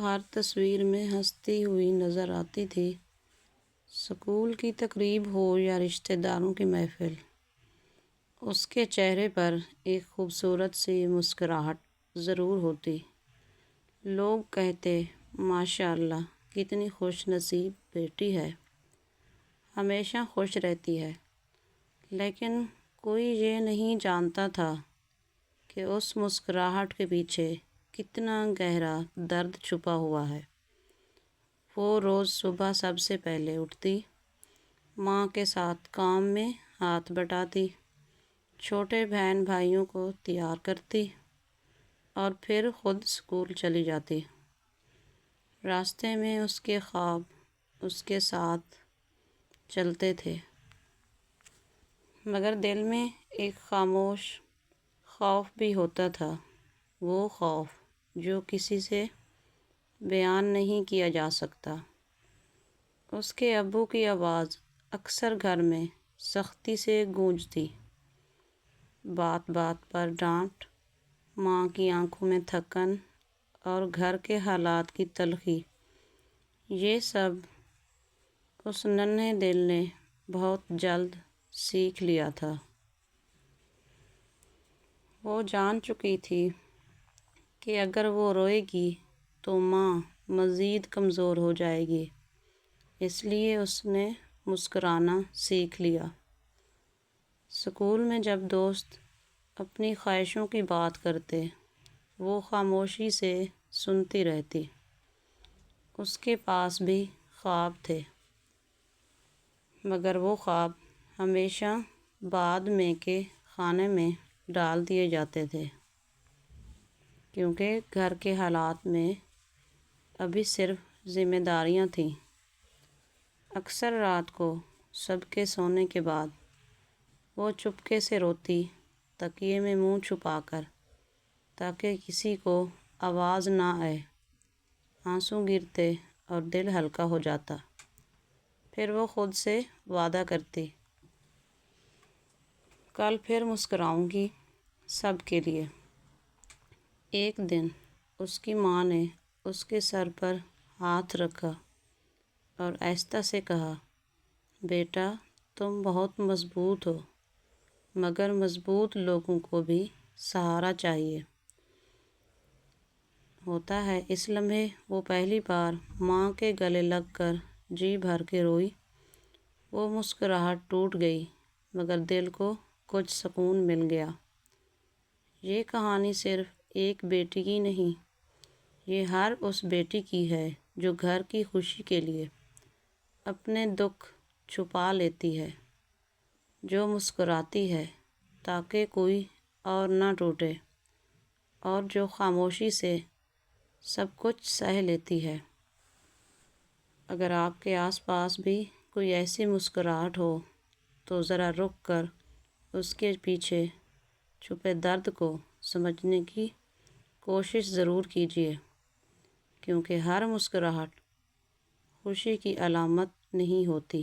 ہر تصویر میں ہنستی ہوئی نظر آتی تھی۔ اسکول کی تقریب ہو یا رشتہ داروں کی محفل، اس کے چہرے پر ایک خوبصورت سی مسکراہٹ ضرور ہوتی۔ لوگ کہتے، ماشاء اللہ کتنی خوش نصیب بیٹی ہے، ہمیشہ خوش رہتی ہے۔ لیکن کوئی یہ نہیں جانتا تھا کہ اس مسکراہٹ کے پیچھے کتنا گہرا درد چھپا ہوا ہے۔ وہ روز صبح سب سے پہلے اٹھتی، ماں کے ساتھ کام میں ہاتھ بٹاتی، چھوٹے بہن بھائیوں کو تیار کرتی اور پھر خود اسکول چلی جاتی۔ راستے میں اس کے خواب اس کے ساتھ چلتے تھے، مگر دل میں ایک خاموش خوف بھی ہوتا تھا، وہ خوف جو کسی سے بیان نہیں کیا جا سکتا۔ اس کے ابو کی آواز اکثر گھر میں سختی سے گونجتی، بات بات پر ڈانٹ، ماں کی آنکھوں میں تھکن اور گھر کے حالات کی تلخی۔ یہ سب اس ننھے دل نے بہت جلد سیکھ لیا تھا۔ وہ جان چکی تھی کہ اگر وہ روئے گی تو ماں مزید کمزور ہو جائے گی، اس لیے اس نے مسکرانا سیکھ لیا۔ اسکول میں جب دوست اپنی خواہشوں کی بات کرتے، وہ خاموشی سے سنتی رہتی۔ اس کے پاس بھی خواب تھے، مگر وہ خواب ہمیشہ بعد میں کے خانے میں ڈال دیے جاتے تھے، کیونکہ گھر کے حالات میں ابھی صرف ذمہ داریاں تھیں۔ اکثر رات کو سب کے سونے کے بعد وہ چپکے سے روتی، تکیے میں منہ چھپا کر، تاکہ کسی کو آواز نہ آئے۔ آنسو گرتے اور دل ہلکا ہو جاتا۔ پھر وہ خود سے وعدہ کرتی، کل پھر مسکراؤں گی سب کے لیے۔ ایک دن اس کی ماں نے اس کے سر پر ہاتھ رکھا اور آہستہ سے کہا، بیٹا تم بہت مضبوط ہو، مگر مضبوط لوگوں کو بھی سہارا چاہیے ہوتا ہے۔ اس لمحے وہ پہلی بار ماں کے گلے لگ کر جی بھر کے روئی۔ وہ مسکراہٹ ٹوٹ گئی، مگر دل کو کچھ سکون مل گیا۔ یہ کہانی صرف ایک بیٹی کی نہیں، یہ ہر اس بیٹی کی ہے جو گھر کی خوشی کے لیے اپنے دکھ چھپا لیتی ہے، جو مسکراتی ہے تاکہ کوئی اور نہ ٹوٹے، اور جو خاموشی سے سب کچھ سہہ لیتی ہے۔ اگر آپ کے آس پاس بھی کوئی ایسی مسکراہٹ ہو تو ذرا رک کر اس کے پیچھے چھپے درد کو سمجھنے کی کوشش ضرور کیجیے، کیونکہ ہر مسکراہٹ خوشی کی علامت نہیں ہوتی۔